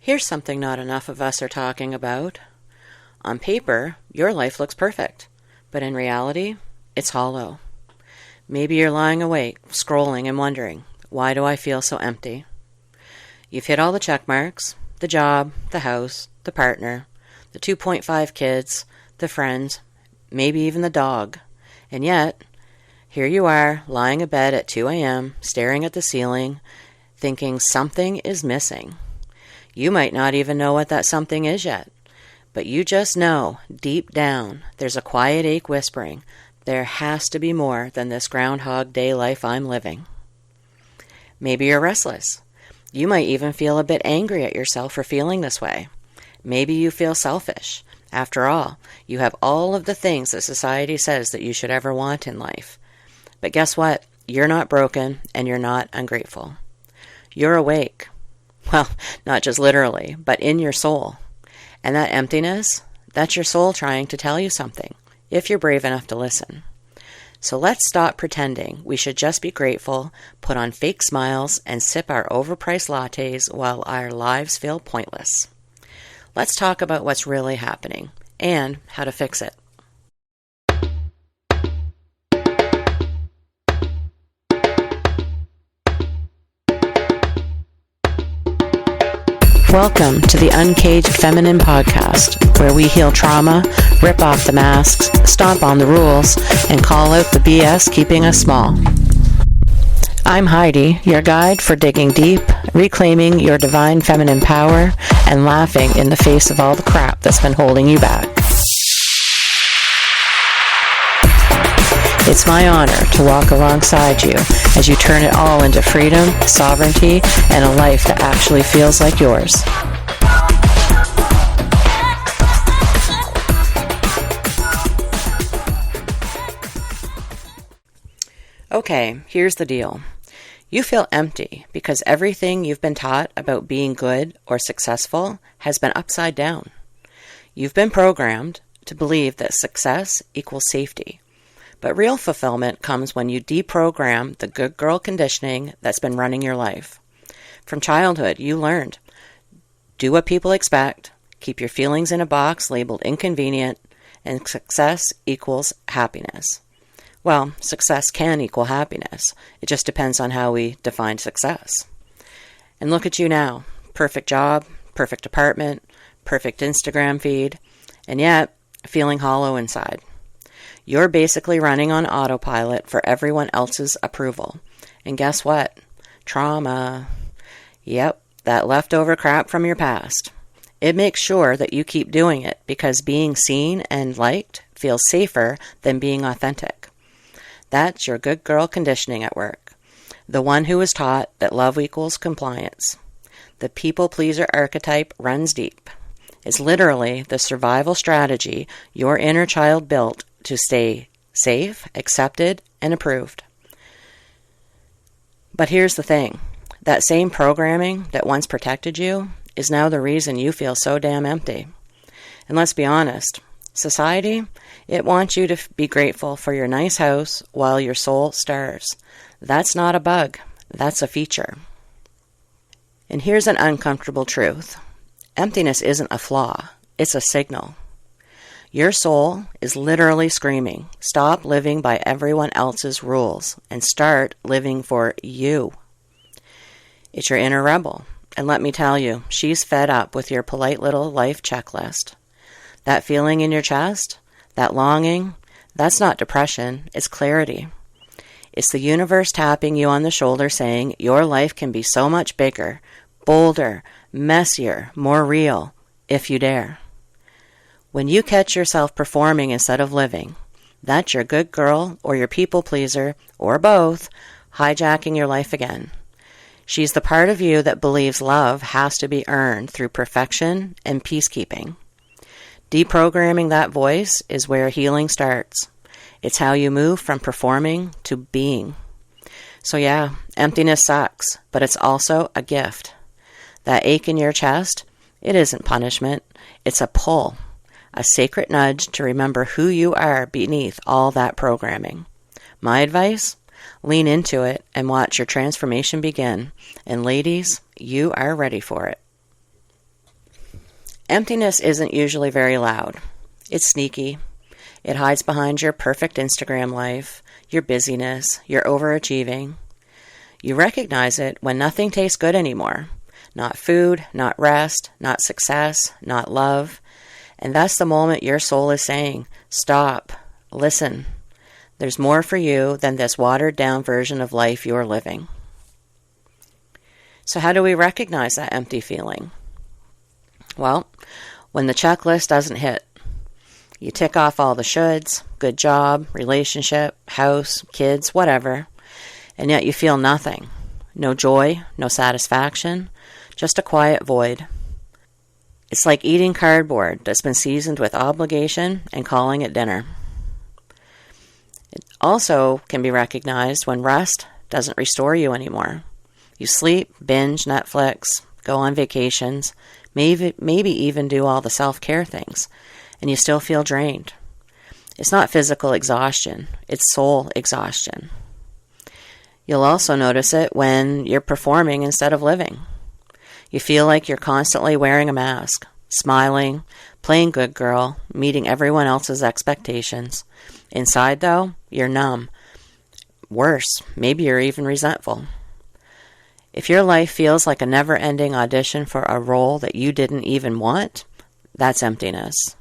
Here's something not enough of us are talking about. On paper, your life looks perfect, but in reality, it's hollow. Maybe you're lying awake, scrolling and wondering, why do I feel so empty? You've hit all the check marks, the job, the house, the partner, the 2.5 kids, the friends, maybe even the dog. And yet, here you are, lying abed at 2 a.m., staring at the ceiling, thinking something is missing. You might not even know what that something is yet, but you just know, deep down, there's a quiet ache whispering, there has to be more than this Groundhog Day life I'm living. Maybe you're restless. You might even feel a bit angry at yourself for feeling this way. Maybe you feel selfish. After all, you have all of the things that society says that you should ever want in life. But guess what? You're not broken and you're not ungrateful. You're awake. Well, not just literally, but in your soul. And that emptiness, that's your soul trying to tell you something, if you're brave enough to listen. So let's stop pretending we should just be grateful, put on fake smiles, and sip our overpriced lattes while our lives feel pointless. Let's talk about what's really happening and how to fix it. Welcome to the Uncaged Feminine Podcast, where we heal trauma, rip off the masks, stomp on the rules, and call out the BS keeping us small. I'm Heidi, your guide for digging deep, reclaiming your divine feminine power, and laughing in the face of all the crap that's been holding you back. It's my honor to walk alongside you as you turn it all into freedom, sovereignty, and a life that actually feels like yours. Okay, here's the deal. You feel empty because everything you've been taught about being good or successful has been upside down. You've been programmed to believe that success equals safety. But real fulfillment comes when you deprogram the good girl conditioning that's been running your life. From childhood, you learned, do what people expect, keep your feelings in a box labeled inconvenient, and success equals happiness. Well, success can equal happiness. It just depends on how we define success. And look at you now. Perfect job, perfect apartment, perfect Instagram feed, and yet feeling hollow inside. You're basically running on autopilot for everyone else's approval. And guess what? Trauma. Yep, that leftover crap from your past. It makes sure that you keep doing it because being seen and liked feels safer than being authentic. That's your good girl conditioning at work. The one who was taught that love equals compliance. The people pleaser archetype runs deep. It's literally the survival strategy your inner child built to stay safe, accepted, and approved. But here's the thing. That same programming that once protected you is now the reason you feel so damn empty. And let's be honest, society, it wants you to be grateful for your nice house while your soul starves. That's not a bug. That's a feature. And here's an uncomfortable truth. Emptiness isn't a flaw. It's a signal. Your soul is literally screaming, stop living by everyone else's rules and start living for you. It's your inner rebel. And let me tell you, she's fed up with your polite little life checklist. That feeling in your chest, that longing, that's not depression, it's clarity. It's the universe tapping you on the shoulder saying your life can be so much bigger, bolder, messier, more real, if you dare. When you catch yourself performing instead of living, that's your good girl or your people pleaser, or both, hijacking your life again. She's the part of you that believes love has to be earned through perfection and peacekeeping. Deprogramming that voice is where healing starts. It's how you move from performing to being. So yeah, emptiness sucks, but it's also a gift. That ache in your chest, it isn't punishment, it's a pull. A sacred nudge to remember who you are beneath all that programming. My advice? Lean into it and watch your transformation begin. And ladies, you are ready for it. Emptiness isn't usually very loud. It's sneaky. It hides behind your perfect Instagram life, your busyness, your overachieving. You recognize it when nothing tastes good anymore. Not food, not rest, not success, not love. And that's the moment your soul is saying, stop, listen. There's more for you than this watered-down version of life you're living. So how do we recognize that empty feeling? Well, when the checklist doesn't hit, you tick off all the shoulds, good job, relationship, house, kids, whatever, and yet you feel nothing. No joy, no satisfaction, just a quiet void. It's like eating cardboard that's been seasoned with obligation and calling it dinner. It also can be recognized when rest doesn't restore you anymore. You sleep, binge Netflix, go on vacations, maybe even do all the self-care things, and you still feel drained. It's not physical exhaustion, it's soul exhaustion. You'll also notice it when you're performing instead of living. You feel like you're constantly wearing a mask, smiling, playing good girl, meeting everyone else's expectations. Inside, though, you're numb. Worse, maybe you're even resentful. If your life feels like a never-ending audition for a role that you didn't even want, that's emptiness.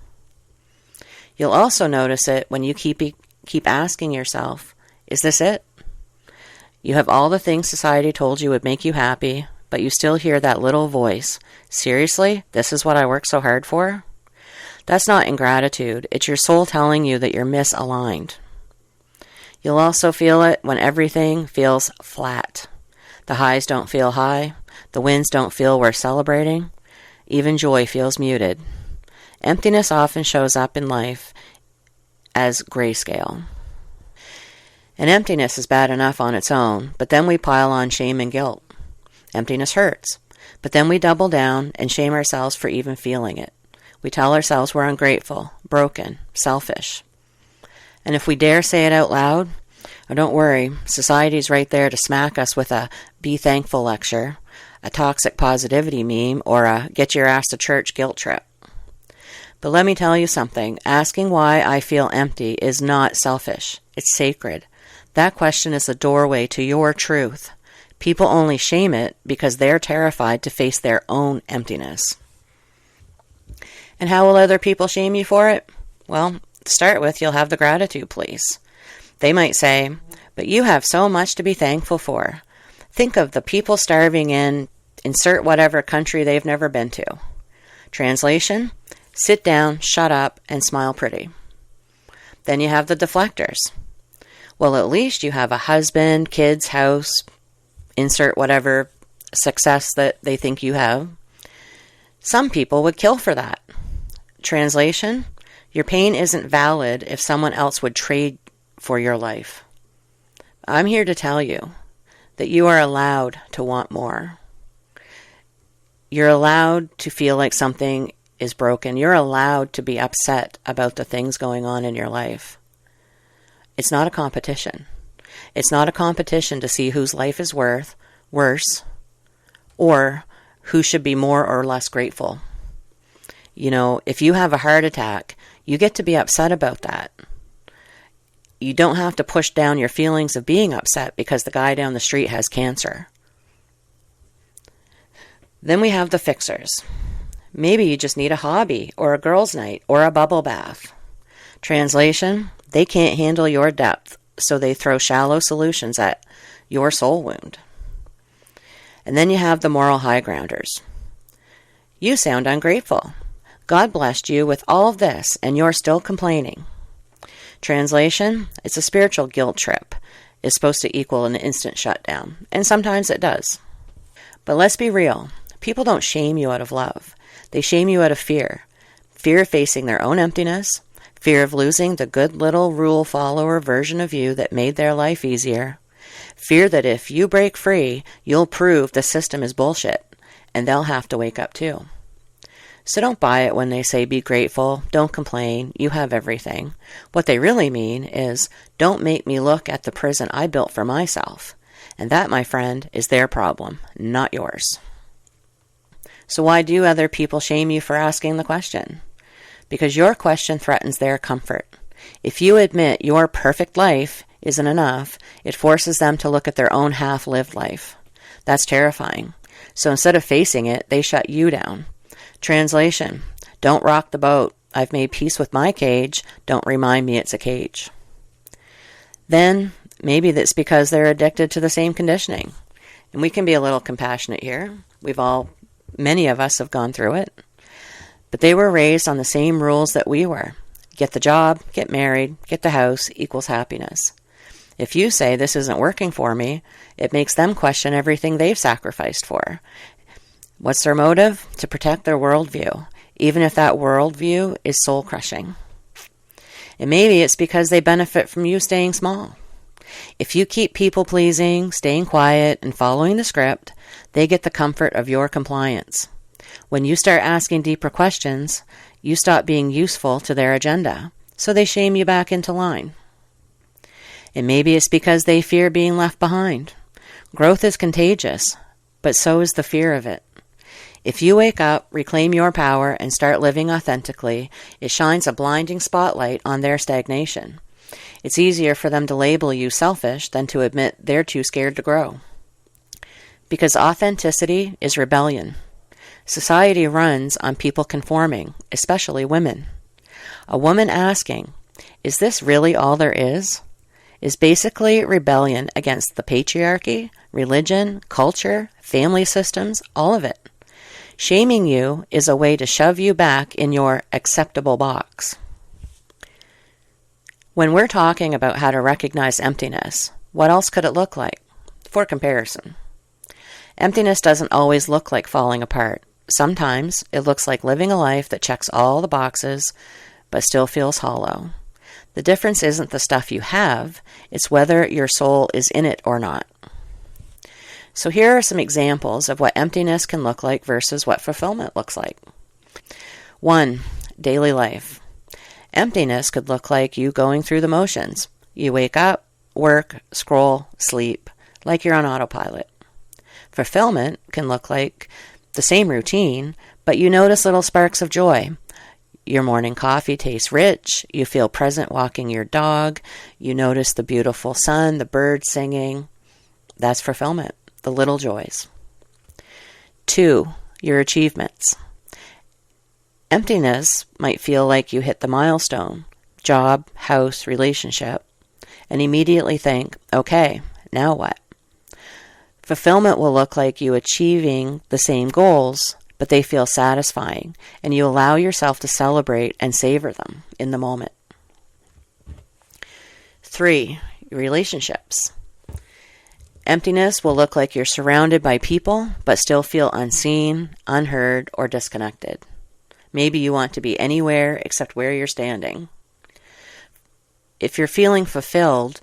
You'll also notice it when you keep asking yourself, is this it? You have all the things society told you would make you happy, but you still hear that little voice, seriously, this is what I worked so hard for? That's not ingratitude, it's your soul telling you that you're misaligned. You'll also feel it when everything feels flat. The highs don't feel high, the wins don't feel worth celebrating, even joy feels muted. Emptiness often shows up in life as grayscale. And emptiness is bad enough on its own, but then we pile on shame and guilt. Emptiness hurts, but then we double down and shame ourselves for even feeling it. We tell ourselves we're ungrateful, broken, selfish. And if we dare say it out loud, oh, don't worry, society's right there to smack us with a be thankful lecture, a toxic positivity meme, or a get your ass to church guilt trip. But let me tell you something, asking why I feel empty is not selfish, it's sacred. That question is the doorway to your truth. People only shame it because they're terrified to face their own emptiness. And how will other people shame you for it? Well, to start with, you'll have the gratitude police. They might say, but you have so much to be thankful for. Think of the people starving in, insert whatever country they've never been to. Translation, sit down, shut up, and smile pretty. Then you have the deflectors. Well, at least you have a husband, kids, house, insert whatever success that they think you have. Some people would kill for that. Translation, your pain isn't valid if someone else would trade for your life. I'm here to tell you that you are allowed to want more. You're allowed to feel like something is broken. You're allowed to be upset about the things going on in your life. It's not a competition. It's not a competition to see whose life is worse, or who should be more or less grateful. You know, if you have a heart attack, you get to be upset about that. You don't have to push down your feelings of being upset because the guy down the street has cancer. Then we have the fixers. Maybe you just need a hobby, or a girls' night, or a bubble bath. Translation, they can't handle your depth, so they throw shallow solutions at your soul wound. And then you have the moral high grounders. You sound ungrateful. God blessed you with all of this, and you're still complaining. Translation, it's a spiritual guilt trip. It's supposed to equal an instant shutdown, and sometimes it does. But let's be real. People don't shame you out of love. They shame you out of fear. Fear of facing their own emptiness, fear of losing the good little rule follower version of you that made their life easier, fear that if you break free, you'll prove the system is bullshit, and they'll have to wake up too. So don't buy it when they say be grateful, don't complain, you have everything. What they really mean is, don't make me look at the prison I built for myself. And that, my friend, is their problem, not yours. So why do other people shame you for asking the question? Because your question threatens their comfort. If you admit your perfect life isn't enough, it forces them to look at their own half-lived life. That's terrifying. So instead of facing it, they shut you down. Translation: don't rock the boat. I've made peace with my cage. Don't remind me it's a cage. Then, maybe that's because they're addicted to the same conditioning. And we can be a little compassionate here. Many of us have gone through it. But they were raised on the same rules that we were. Get the job, get married, get the house equals happiness. If you say this isn't working for me, it makes them question everything they've sacrificed for. What's their motive? To protect their worldview, even if that worldview is soul-crushing. And maybe it's because they benefit from you staying small. If you keep people-pleasing, staying quiet, and following the script, they get the comfort of your compliance. When you start asking deeper questions, you stop being useful to their agenda, so they shame you back into line. And maybe it's because they fear being left behind. Growth is contagious, but so is the fear of it. If you wake up, reclaim your power, and start living authentically, it shines a blinding spotlight on their stagnation. It's easier for them to label you selfish than to admit they're too scared to grow. Because authenticity is rebellion. Society runs on people conforming, especially women. A woman asking, "Is this really all there is?" is basically rebellion against the patriarchy, religion, culture, family systems, all of it. Shaming you is a way to shove you back in your acceptable box. When we're talking about how to recognize emptiness, what else could it look like? For comparison, emptiness doesn't always look like falling apart. Sometimes it looks like living a life that checks all the boxes but still feels hollow. The difference isn't the stuff you have, it's whether your soul is in it or not. So here are some examples of what emptiness can look like versus what fulfillment looks like. 1. Daily life. Emptiness could look like you going through the motions. You wake up, work, scroll, sleep, like you're on autopilot. Fulfillment can look like the same routine, but you notice little sparks of joy. Your morning coffee tastes rich, you feel present walking your dog, you notice the beautiful sun, the birds singing. That's fulfillment, the little joys. 2. Your achievements. Emptiness might feel like you hit the milestone, job, house, relationship, and immediately think, okay, now what? Fulfillment will look like you achieving the same goals, but they feel satisfying, and you allow yourself to celebrate and savor them in the moment. 3. Relationships. Emptiness will look like you're surrounded by people, but still feel unseen, unheard, or disconnected. Maybe you want to be anywhere except where you're standing. If you're feeling fulfilled,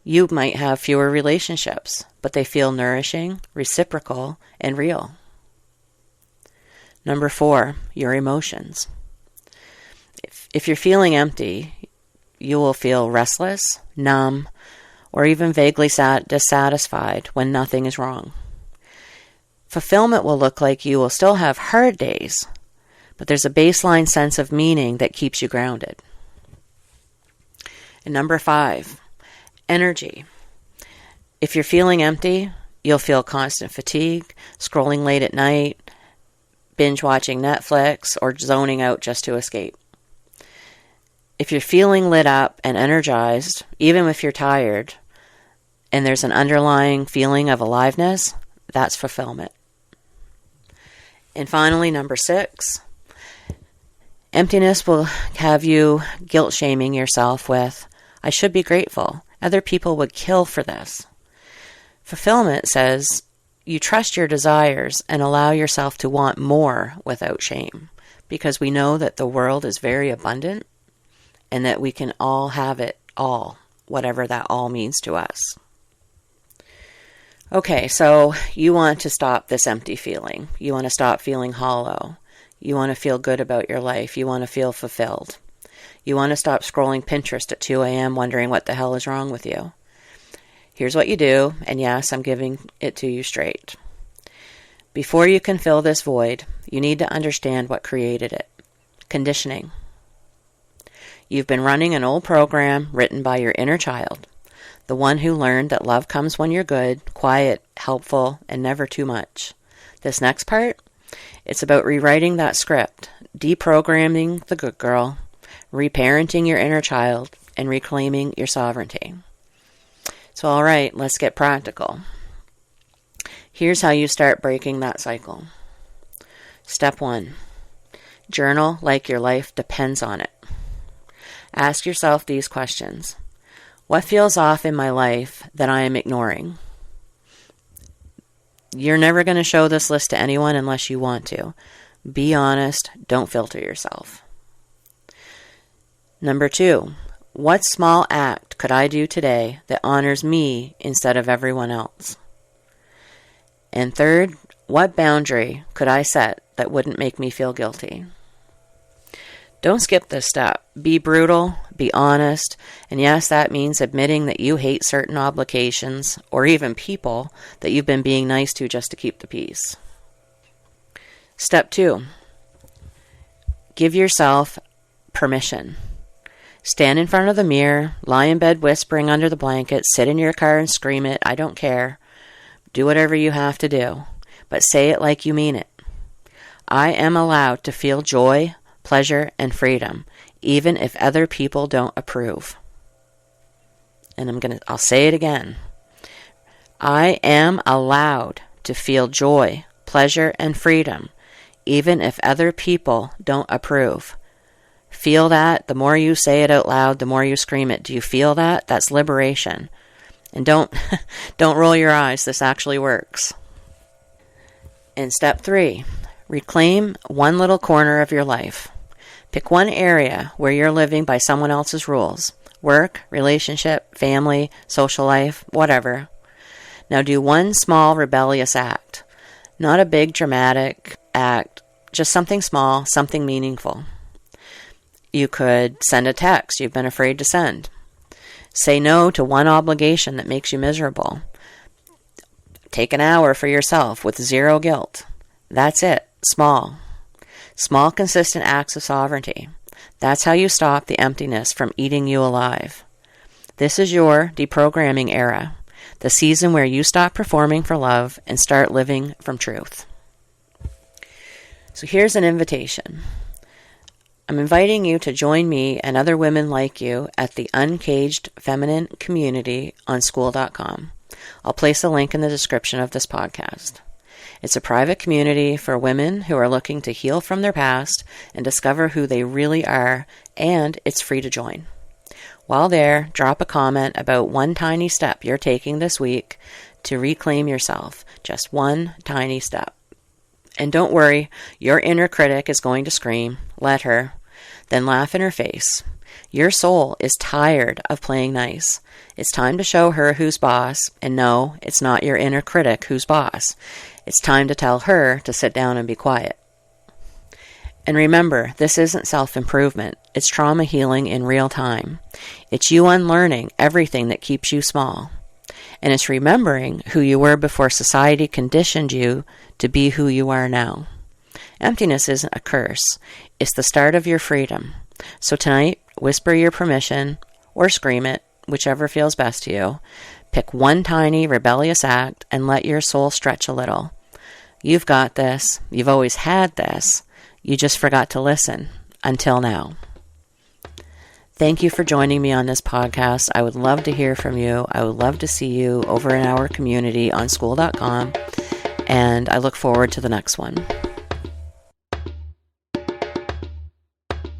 you might have fewer relationships, but they feel nourishing, reciprocal, and real. 4, your emotions. If you're feeling empty, you will feel restless, numb, or even vaguely dissatisfied when nothing is wrong. Fulfillment will look like you will still have hard days, but there's a baseline sense of meaning that keeps you grounded. And 5, energy. If you're feeling empty, you'll feel constant fatigue, scrolling late at night, binge watching Netflix, or zoning out just to escape. If you're feeling lit up and energized, even if you're tired, and there's an underlying feeling of aliveness, that's fulfillment. And finally, 6, emptiness will have you guilt-shaming yourself with, I should be grateful. Other people would kill for this. Fulfillment says, you trust your desires and allow yourself to want more without shame, because we know that the world is very abundant and that we can all have it all, whatever that all means to us. Okay, so you want to stop this empty feeling. You want to stop feeling hollow. You want to feel good about your life. You want to feel fulfilled. You want to stop scrolling Pinterest at 2 a.m. wondering what the hell is wrong with you. Here's what you do, and yes, I'm giving it to you straight. Before you can fill this void, you need to understand what created it. Conditioning. You've been running an old program written by your inner child, the one who learned that love comes when you're good, quiet, helpful, and never too much. This next part, it's about rewriting that script, deprogramming the good girl, reparenting your inner child, and reclaiming your sovereignty. So all right, let's get practical. Here's how you start breaking that cycle. Step 1. Journal like your life depends on it. Ask yourself these questions. What feels off in my life that I am ignoring? You're never going to show this list to anyone unless you want to. Be honest. Don't filter yourself. Number 2. What small act could I do today that honors me instead of everyone else? And 3rd, what boundary could I set that wouldn't make me feel guilty? Don't skip this step. Be brutal, be honest, and yes, that means admitting that you hate certain obligations or even people that you've been being nice to just to keep the peace. Step 2. Give yourself permission. Stand in front of the mirror, lie in bed whispering under the blanket, sit in your car and scream it, I don't care. Do whatever you have to do, but say it like you mean it. I am allowed to feel joy, pleasure, and freedom, even if other people don't approve. And I'll say it again. I am allowed to feel joy, pleasure, and freedom, even if other people don't approve. Feel that? The more you say it out loud, the more you scream it. Do you feel that? That's liberation. And don't roll your eyes. This actually works. In step 3, reclaim one little corner of your life. Pick one area where you're living by someone else's rules. Work, relationship, family, social life, whatever. Now do one small rebellious act. Not a big dramatic act, just something small, something meaningful. You could send a text you've been afraid to send. Say no to one obligation that makes you miserable. Take an hour for yourself with zero guilt. That's it. Small. Small, consistent acts of sovereignty. That's how you stop the emptiness from eating you alive. This is your deprogramming era, the season where you stop performing for love and start living from truth. So here's an invitation. I'm inviting you to join me and other women like you at the Uncaged Feminine community on Skool.com. I'll place a link in the description of this podcast. It's a private community for women who are looking to heal from their past and discover who they really are, and it's free to join. While there, drop a comment about one tiny step you're taking this week to reclaim yourself. Just one tiny step. And don't worry, your inner critic is going to scream. Let her. Then laugh in her face. Your soul is tired of playing nice. It's time to show her who's boss, and no, it's not your inner critic who's boss. It's time to tell her to sit down and be quiet. And remember, this isn't self-improvement. It's trauma healing in real time. It's you unlearning everything that keeps you small. And it's remembering who you were before society conditioned you to be who you are now. Emptiness isn't a curse. It's the start of your freedom. So tonight, whisper your permission or scream it, whichever feels best to you. Pick one tiny rebellious act and let your soul stretch a little. You've got this. You've always had this. You just forgot to listen. Until now. Thank you for joining me on this podcast. I would love to hear from you. I would love to see you over in our community on Skool.com. And I look forward to the next one.